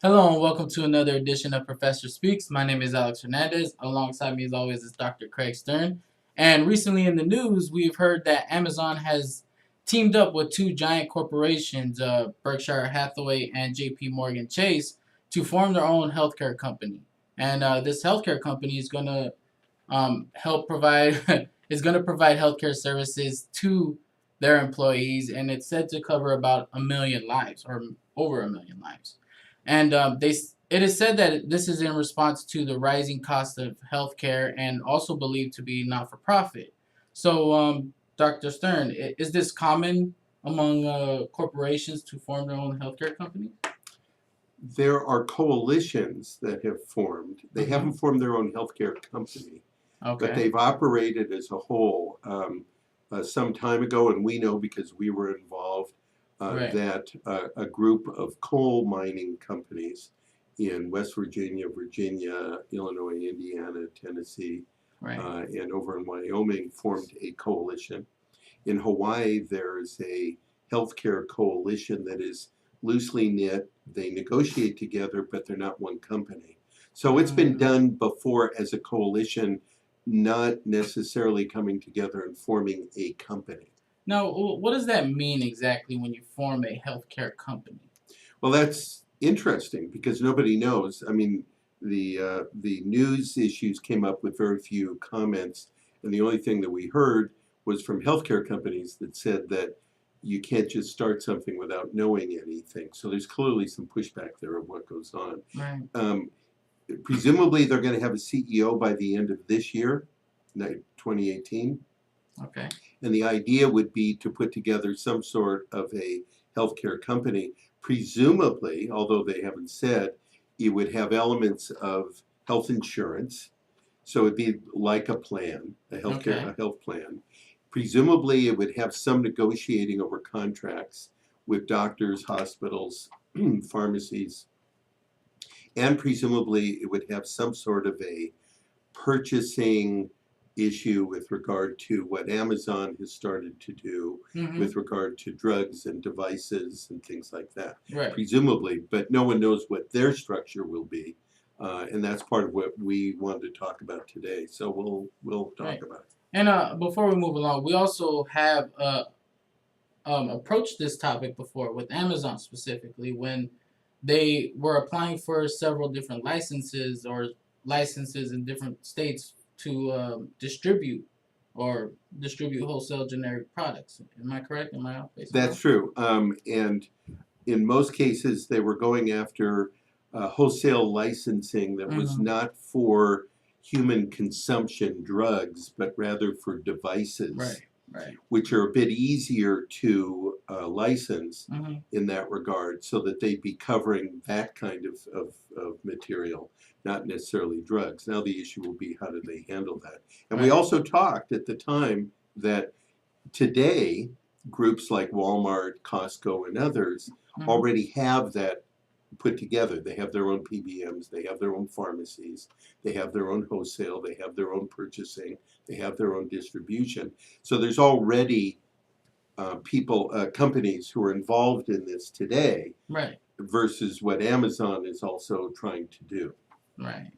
Hello and welcome to another edition of Professor Speaks. My name is Alex Hernandez. Alongside me, as always, is Dr. Craig Stern. And recently in the news, we've heard that Amazon has teamed up with two giant corporations, Berkshire Hathaway and JP Morgan Chase, to form their own healthcare company. And this healthcare company is going to help provide is going to provide healthcare services to their employees, and it's said to cover about 1 million lives or over 1 million lives. And it is said that this is in response to the rising cost of healthcare and also believed to be not for profit. So, Dr. Stern, is this common among corporations to form their own healthcare companies? There are coalitions that have formed. They haven't formed their own healthcare company, but they've operated as a whole. Some time ago, and we know because we were involved, that a group of coal mining companies in West Virginia, Illinois, Indiana, Tennessee, and over in Wyoming formed a coalition. In Hawaii, there's a healthcare coalition that is loosely knit. They negotiate together, but they're not one company. So it's been done before as a coalition, not necessarily coming together and forming a company. Now, what does that mean exactly when you form a healthcare company? Well, that's interesting because nobody knows. I mean, the news issues came up with very few comments, and the only thing that we heard was from healthcare companies that said that you can't just start something without knowing anything. So there's clearly some pushback there of what goes on. Right. Presumably, they're going to have a CEO by the end of this year, 2018. Okay. And the idea would be to put together some sort of a healthcare company. Presumably, although they haven't said, it would have elements of health insurance. So it'd be like a plan, a health plan. Presumably, it would have some negotiating over contracts with doctors, hospitals, pharmacies, and presumably it would have some sort of a purchasing issue with regard to what Amazon has started to do with regard to drugs and devices and things like that. Right. Presumably, but no one knows what their structure will be. And that's part of what we wanted to talk about today. So we'll talk about it. And before we move along, we also have approached this topic before with Amazon specifically when they were applying for several different licenses in different states to distribute wholesale generic products. Am I correct? Am I off base? That's true. And in most cases, they were going after wholesale licensing that was not for human consumption drugs, but rather for devices, which are a bit easier to license in that regard, so that they'd be covering that kind of material, not necessarily drugs. Now the issue will be how do they handle that? And we also talked at the time that today groups like Walmart, Costco, and others already have that put together. They have their own PBMs, they have their own pharmacies, they have their own wholesale, they have their own purchasing, they have their own distribution. So there's already companies who are involved in this today, versus what Amazon is also trying to do. Right.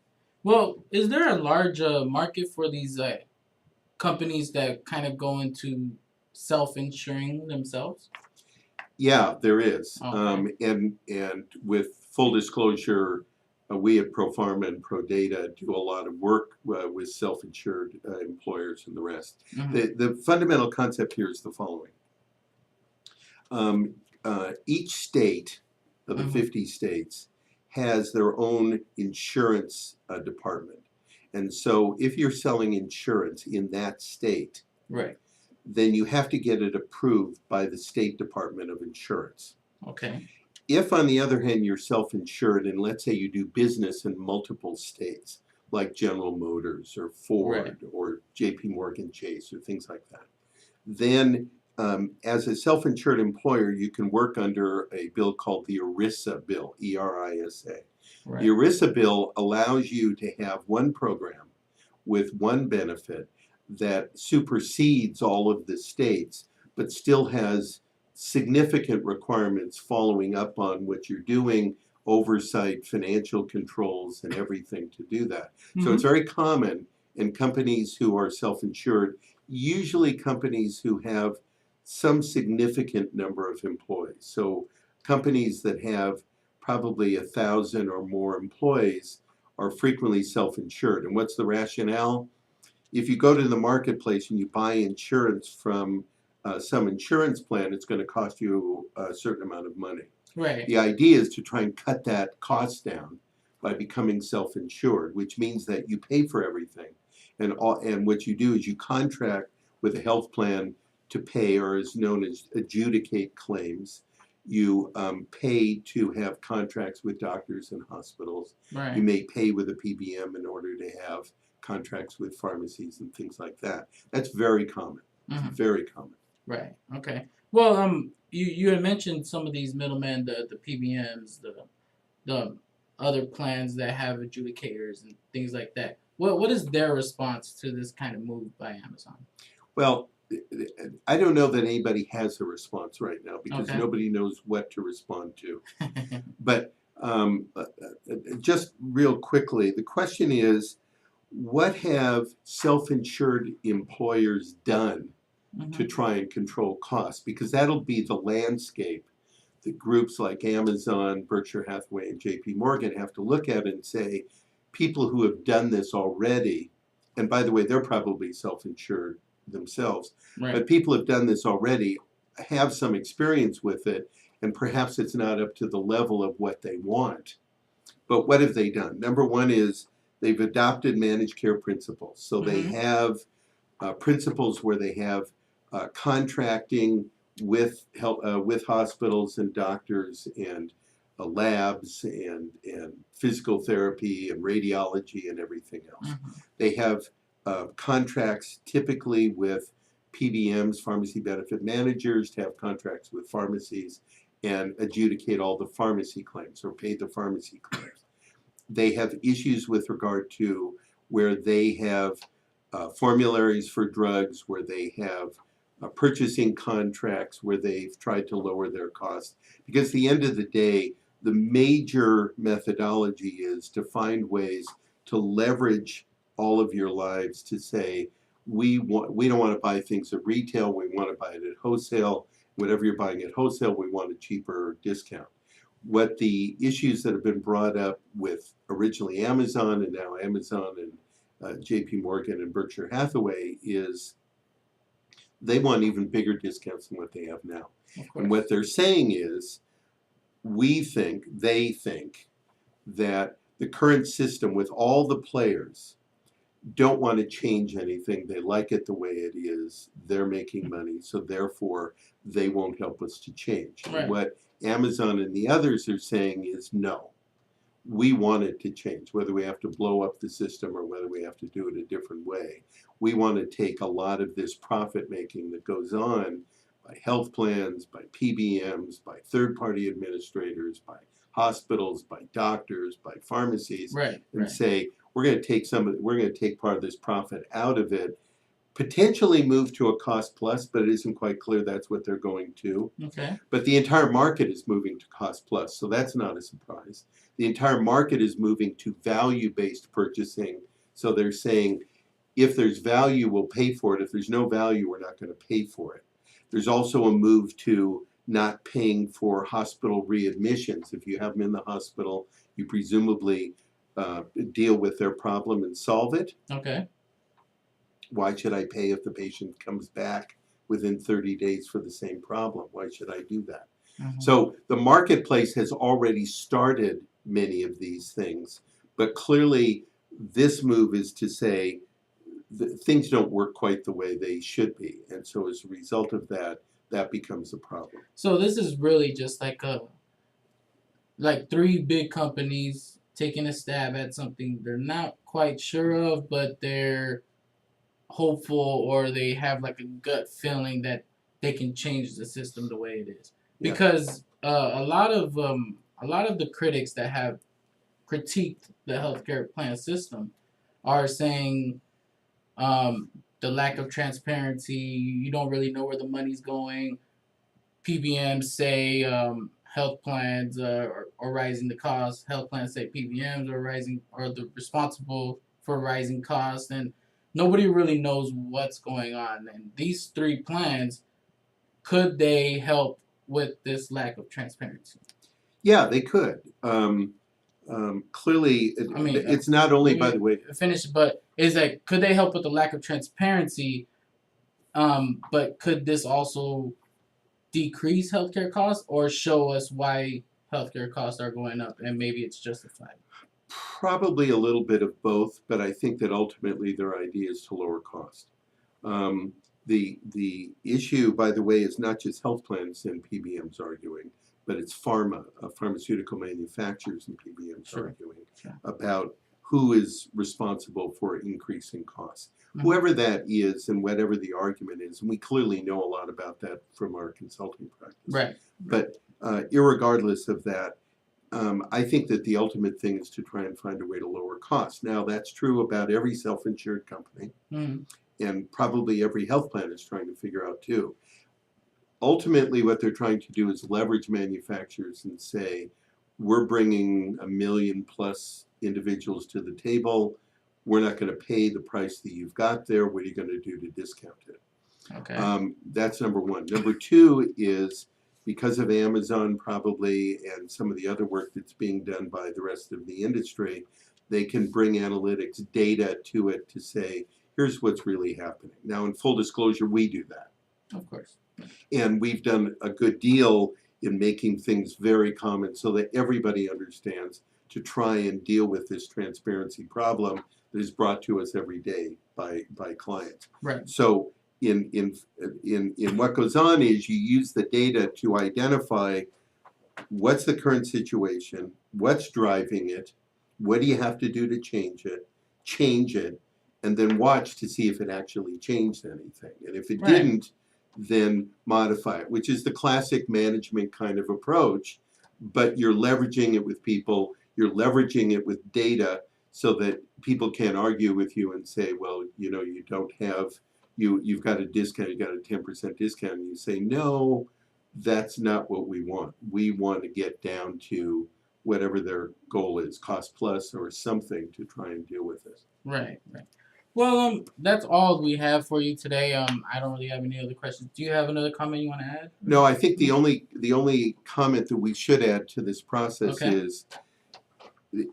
Well, is there a large market for these companies that kind of go into self-insuring themselves? Yeah, there is. And with full disclosure, we at Pharma and Data do a lot of work with self-insured employers and the rest. The fundamental concept here is the following. Each state of the 50 states has their own insurance department. And so if you're selling insurance in that state, then you have to get it approved by the State Department of Insurance. Okay. If, on the other hand, you're self-insured, and let's say you do business in multiple states, like General Motors or Ford or JP Morgan Chase or things like that, then as a self-insured employer, you can work under a bill called the ERISA bill, E-R-I-S-A. The ERISA bill allows you to have one program with one benefit that supersedes all of the states, but still has significant requirements following up on what you're doing oversight, financial controls, and everything to do that. So Mm-hmm. it's very common in companies who are self-insured, usually companies who have some significant number of employees. So companies that have probably 1,000 or more employees are frequently self-insured. And what's the rationale? If you go to the marketplace and you buy insurance from some insurance plan, it's going to cost you a certain amount of money. Right. The idea is to try and cut that cost down by becoming self-insured, which means that you pay for everything. And what you do is you contract with a health plan to pay, or is known as adjudicate claims. You pay to have contracts with doctors and hospitals. Right. You may pay with a PBM in order to have contracts with pharmacies and things like that. That's very common. Mm-hmm. Very common. Right. Okay. Well, you had mentioned some of these middlemen, the PBMs, the other plans that have adjudicators and things like that. What is their response to this kind of move by Amazon? Well, I don't know that anybody has a response right now because Okay. nobody knows what to respond to. But just real quickly, the question is, what have self-insured employers done to try and control costs? Because that'll be the landscape that groups like Amazon, Berkshire Hathaway, and JP Morgan have to look at and say, people who have done this already, and by the way, they're probably self-insured themselves, Right. but people have done this already, have some experience with it, and perhaps it's not up to the level of what they want. But what have they done? Number one is they've adopted managed care principles. So they have principles where they have contracting with hospitals and doctors and labs and physical therapy and radiology and everything else. They have contracts typically with PBMs, pharmacy benefit managers, to have contracts with pharmacies and adjudicate all the pharmacy claims or pay the pharmacy claims. They have issues with regard to where they have formularies for drugs, where they have purchasing contracts, where they've tried to lower their costs. Because at the end of the day, the major methodology is to find ways to leverage all of your lives to say, we don't want to buy things at retail, we want to buy it at wholesale. Whatever you're buying at wholesale, we want a cheaper discount. What the issues that have been brought up with originally Amazon and now Amazon and JP Morgan and Berkshire Hathaway is they want even bigger discounts than what they have now. And what they're saying is, they think that the current system with all the players don't want to change anything. They like it the way it is. They're making money, so therefore they won't help us to change. Right. And what Amazon and the others are saying is, no, we want it to change, whether we have to blow up the system or whether we have to do it a different way. We want to take a lot of this profit making that goes on by health plans, by PBMs, by third-party administrators, by hospitals, by doctors, by pharmacies, and say, we're going to take part of this profit out of it, potentially move to a cost plus, but it isn't quite clear that's what they're going to. Okay. But the entire market is moving to cost plus, so that's not a surprise. The entire market is moving to value-based purchasing, so they're saying, if there's value, we'll pay for it. If there's no value, we're not going to pay for it. There's also a move to not paying for hospital readmissions. If you have them in the hospital, you presumably deal with their problem and solve it. Okay. Why should I pay if the patient comes back within 30 days for the same problem? Why should I do that? So the marketplace has already started many of these things, but clearly this move is to say things don't work quite the way they should be. And so as a result of that, that becomes a problem. So this is really just like three big companies taking a stab at something they're not quite sure of, but they're hopeful or they have like a gut feeling that they can change the system the way it is. Yeah. Because a lot of the critics that have critiqued the healthcare plan system are saying the lack of transparency, you don't really know where the money's going. PBMs say health plans are rising the costs. Health plans say PBMs are rising, or the responsible for rising costs, and nobody really knows what's going on. And these three plans, could they help with this lack of transparency? Yeah, they could. Clearly, I mean, it's not only, when by the you way, finish, but is like, could they help with the lack of transparency? But could this also decrease healthcare costs or show us why healthcare costs are going up and maybe it's justified? probably a little bit of both, but I think that ultimately their idea is to lower cost. The issue, by the way, is not just health plans and PBMs arguing, but it's pharma, pharmaceutical manufacturers and PBMs Sure. arguing Sure. about who is responsible for increasing costs. Mhm. Whoever that is and whatever the argument is, and we clearly know a lot about that from our consulting practice. Right. But irregardless of that, I think that the ultimate thing is to try and find a way to lower costs. Now, that's true about every self-insured company, Mm-hmm. and probably every health plan is trying to figure out too. Ultimately, what they're trying to do is leverage manufacturers and say, we're bringing 1 million plus individuals to the table. We're not going to pay the price that you've got there. What are you going to do to discount it? Okay. That's number one. Number two is because of Amazon probably and some of the other work that's being done by the rest of the industry, they can bring analytics data to it to say, here's what's really happening. Now, in full disclosure, we do that. Of course. And we've done a good deal in making things very common so that everybody understands to try and deal with this transparency problem that is brought to us every day by clients. Right. So in what goes on is you use the data to identify what's the current situation, what's driving it, what do you have to do to change it, and then watch to see if it actually changed anything. And if it Right. didn't, then modify it, which is the classic management kind of approach, but you're leveraging it with people, you're leveraging it with data so that people can't argue with you and say, well, you know, you don't have, you've got a discount, you got a 10% discount, and you say, no, that's not what we want. We want to get down to whatever their goal is, cost plus or something to try and deal with this. Right. Right. Well, that's all we have for you today. I don't really have any other questions. Do you have another comment you want to add? No, I think the only comment that we should add to this process Okay. is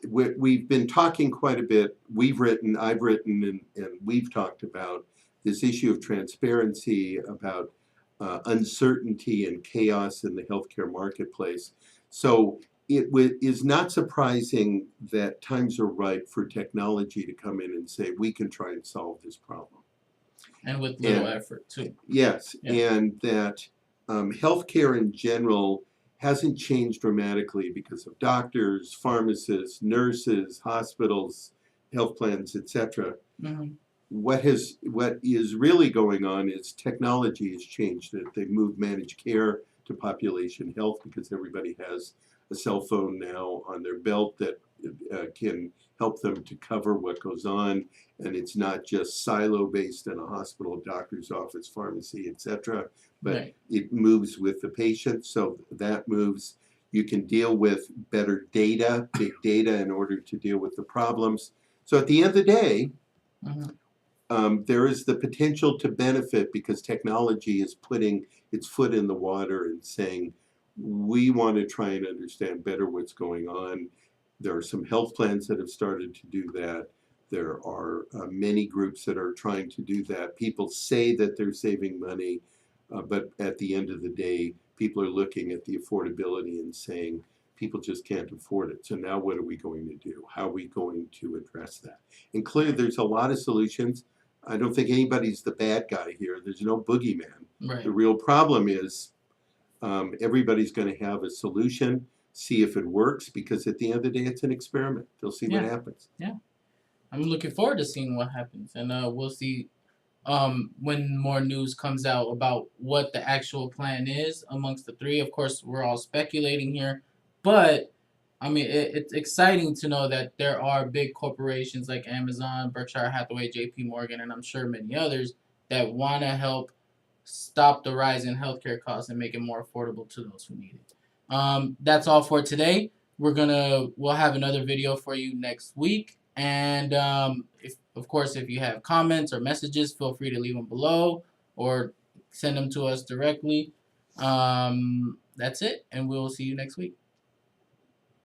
we've been talking quite a bit. I've written, and we've talked about this issue of transparency, about uncertainty and chaos in the healthcare marketplace. So it is not surprising that times are right for technology to come in and say, we can try and solve this problem. And with little effort, too. Yes, Yeah. and that healthcare in general hasn't changed dramatically because of doctors, pharmacists, nurses, hospitals, health plans, etc. Mm-hmm. What is really going on is technology has changed it. They've moved managed care to population health because everybody has a cell phone now on their belt that can help them to cover what goes on, and it's not just silo based in a hospital, doctor's office, pharmacy, etc., but Right. it moves with the patient. So that moves. You can deal with better data, big data, in order to deal with the problems. So at the end of the day, there is the potential to benefit because technology is putting its foot in the water and saying, we want to try and understand better what's going on. There are some health plans that have started to do that. There are many groups that are trying to do that. People say that they're saving money, but at the end of the day, people are looking at the affordability and saying, people just can't afford it. So now what are we going to do? How are we going to address that? And clearly there's a lot of solutions. I don't think anybody's the bad guy here. There's no boogeyman. Right. The real problem is everybody's going to have a solution, see if it works, because at the end of the day, it's an experiment. They'll see what happens. Yeah. I'm looking forward to seeing what happens, and we'll see when more news comes out about what the actual plan is amongst the three. Of course, we're all speculating here, but I mean, it's exciting to know that there are big corporations like Amazon, Berkshire Hathaway, J.P. Morgan, and I'm sure many others that want to help stop the rise in healthcare costs and make it more affordable to those who need it. That's all for today. We'll have another video for you next week. And if you have comments or messages, feel free to leave them below or send them to us directly. That's it, and we'll see you next week.